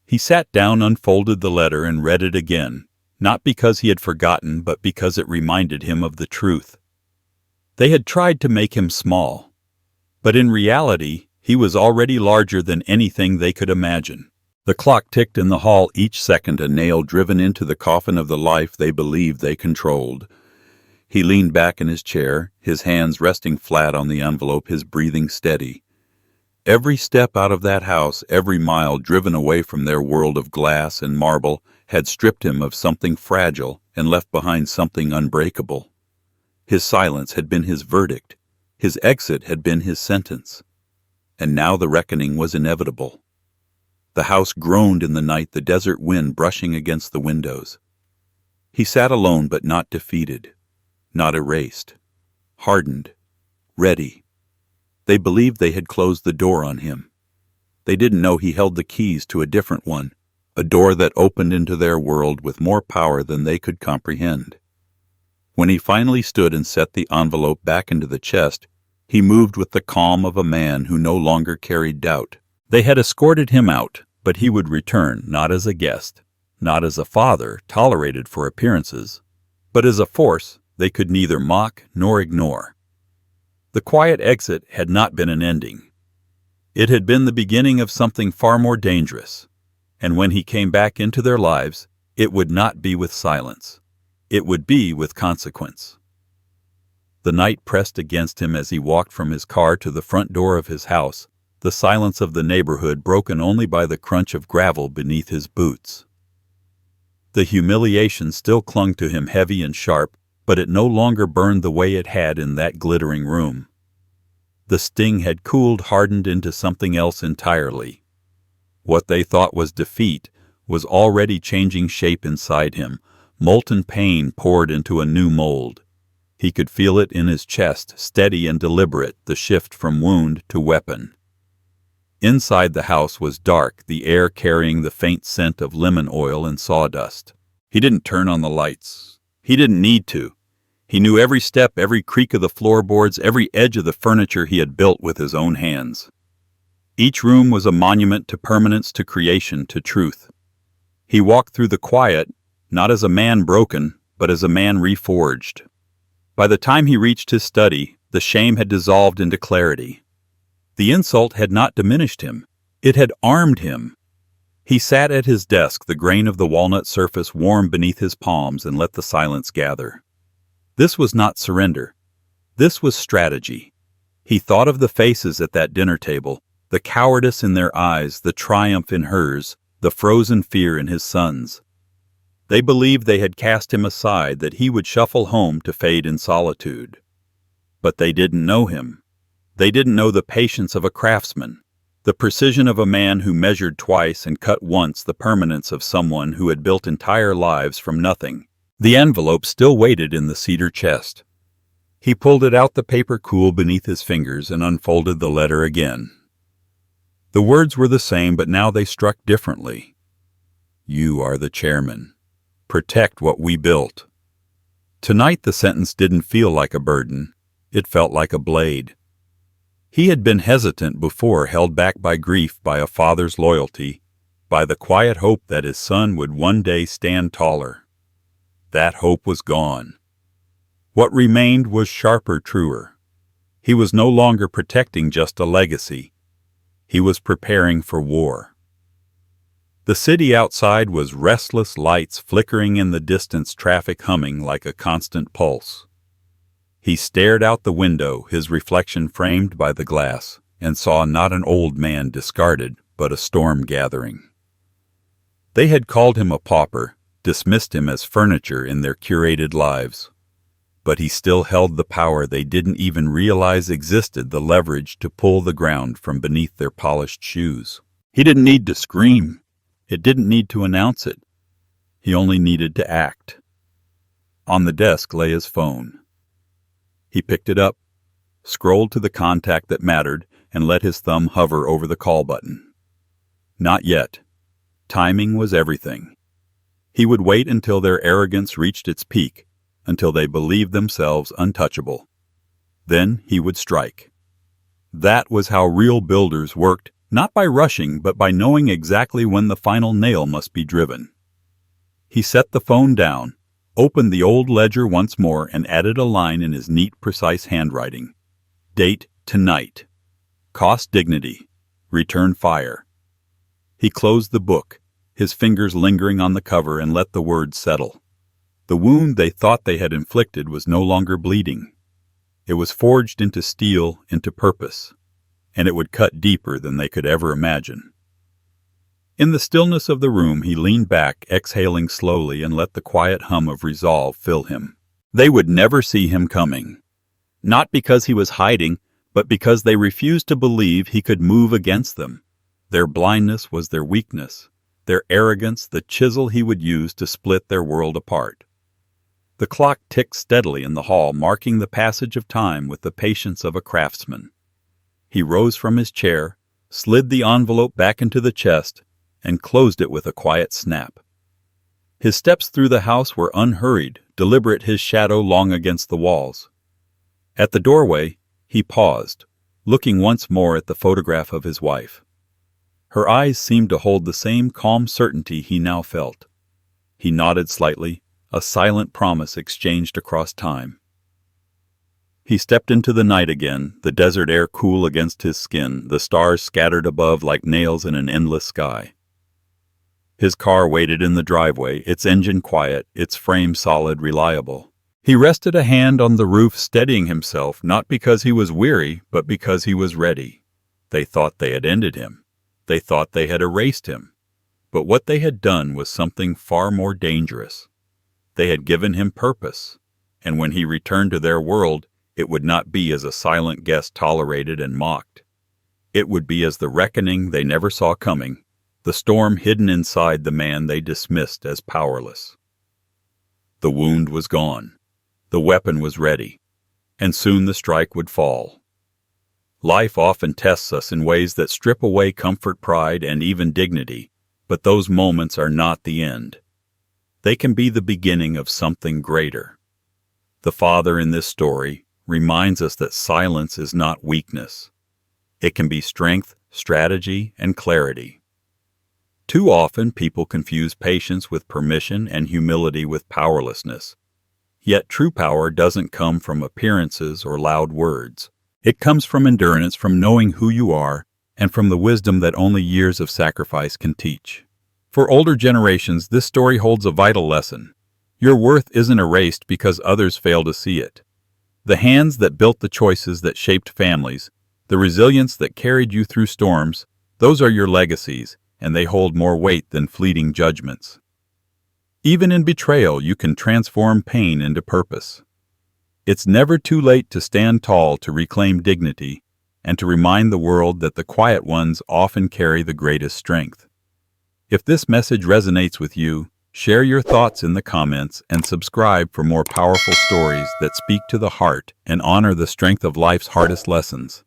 He sat down, unfolded the letter, and read it again, not because he had forgotten, but because it reminded him of the truth. They had tried to make him small, but in reality, he was already larger than anything they could imagine. The clock ticked in the hall, each second a nail driven into the coffin of the life they believed they controlled. He leaned back in his chair, his hands resting flat on the envelope, his breathing steady. Every step out of that house, every mile driven away from their world of glass and marble, had stripped him of something fragile and left behind something unbreakable. His silence had been his verdict. His exit had been his sentence. And now the reckoning was inevitable. The house groaned in the night, the desert wind brushing against the windows. He sat alone, but not defeated, not erased, hardened, ready. They believed they had closed the door on him. They didn't know he held the keys to a different one, a door that opened into their world with more power than they could comprehend. When he finally stood and set the envelope back into the chest, he moved with the calm of a man who no longer carried doubt. They had escorted him out, but he would return, not as a guest, not as a father tolerated for appearances, but as a force they could neither mock nor ignore. The quiet exit had not been an ending. It had been the beginning of something far more dangerous, and when he came back into their lives, it would not be with silence. It would be with consequence. The night pressed against him as he walked from his car to the front door of his house, the silence of the neighborhood broken only by the crunch of gravel beneath his boots. The humiliation still clung to him heavy and sharp, but it no longer burned the way it had in that glittering room. The sting had cooled, hardened into something else entirely. What they thought was defeat was already changing shape inside him. Molten pain poured into a new mold. He could feel it in his chest, steady and deliberate, the shift from wound to weapon. Inside the house was dark, the air carrying the faint scent of lemon oil and sawdust. He didn't turn on the lights. He didn't need to. He knew every step, every creak of the floorboards, every edge of the furniture he had built with his own hands. Each room was a monument to permanence, to creation, to truth. He walked through the quiet, not as a man broken, but as a man reforged. By the time he reached his study, the shame had dissolved into clarity. The insult had not diminished him. It had armed him. He sat at his desk, the grain of the walnut surface warm beneath his palms, and let the silence gather. This was not surrender. This was strategy. He thought of the faces at that dinner table, the cowardice in their eyes, the triumph in hers, the frozen fear in his son's. They believed they had cast him aside, that he would shuffle home to fade in solitude. But they didn't know him. They didn't know the patience of a craftsman, the precision of a man who measured twice and cut once, the permanence of someone who had built entire lives from nothing. The envelope still waited in the cedar chest. He pulled it out, the paper cool beneath his fingers, and unfolded the letter again. The words were the same, but now they struck differently. You are the chairman. Protect what we built. Tonight the sentence didn't feel like a burden. It felt like a blade. He had been hesitant before, held back by grief, by a father's loyalty, by the quiet hope that his son would one day stand taller. That hope was gone. What remained was sharper, truer. He was no longer protecting just a legacy. He was preparing for war. The city outside was restless, lights flickering in the distance, traffic humming like a constant pulse. He stared out the window, his reflection framed by the glass, and saw not an old man discarded, but a storm gathering. They had called him a pauper, dismissed him as furniture in their curated lives. But he still held the power they didn't even realize existed, the leverage to pull the ground from beneath their polished shoes. He didn't need to scream. It didn't need to announce it. He only needed to act. On the desk lay his phone. He picked it up, scrolled to the contact that mattered, and let his thumb hover over the call button. Not yet. Timing was everything. He would wait until their arrogance reached its peak, until they believed themselves untouchable. Then he would strike. That was how real builders worked, not by rushing, but by knowing exactly when the final nail must be driven. He set the phone down, opened the old ledger once more, and added a line in his neat, precise handwriting. Date tonight. Cost dignity. Return fire. He closed the book, his fingers lingering on the cover, and let the words settle. The wound they thought they had inflicted was no longer bleeding. It was forged into steel, into purpose, and it would cut deeper than they could ever imagine. In the stillness of the room, he leaned back, exhaling slowly, and let the quiet hum of resolve fill him. They would never see him coming. Not because he was hiding, but because they refused to believe he could move against them. Their blindness was their weakness, their arrogance the chisel he would use to split their world apart. The clock ticked steadily in the hall, marking the passage of time with the patience of a craftsman. He rose from his chair, slid the envelope back into the chest, and closed it with a quiet snap. His steps through the house were unhurried, deliberate, his shadow long against the walls. At the doorway, he paused, looking once more at the photograph of his wife. Her eyes seemed to hold the same calm certainty he now felt. He nodded slightly, a silent promise exchanged across time. He stepped into the night again, the desert air cool against his skin, the stars scattered above like nails in an endless sky. His car waited in the driveway, its engine quiet, its frame solid, reliable. He rested a hand on the roof, steadying himself, not because he was weary, but because he was ready. They thought they had ended him. They thought they had erased him. But what they had done was something far more dangerous. They had given him purpose, and when he returned to their world, it would not be as a silent guest tolerated and mocked. It would be as the reckoning they never saw coming, the storm hidden inside the man they dismissed as powerless. The wound was gone. The weapon was ready, and soon the strike would fall. Life often tests us in ways that strip away comfort, pride, and even dignity, but those moments are not the end. They can be the beginning of something greater. The father in this story reminds us that silence is not weakness. It can be strength, strategy, and clarity. Too often people confuse patience with permission and humility with powerlessness. Yet true power doesn't come from appearances or loud words. It comes from endurance, from knowing who you are, and from the wisdom that only years of sacrifice can teach. For older generations, this story holds a vital lesson. Your worth isn't erased because others fail to see it. The hands that built the choices that shaped families, the resilience that carried you through storms, those are your legacies, and they hold more weight than fleeting judgments. Even in betrayal, you can transform pain into purpose. It's never too late to stand tall, to reclaim dignity, and to remind the world that the quiet ones often carry the greatest strength. If this message resonates with you, share your thoughts in the comments and subscribe for more powerful stories that speak to the heart and honor the strength of life's hardest lessons.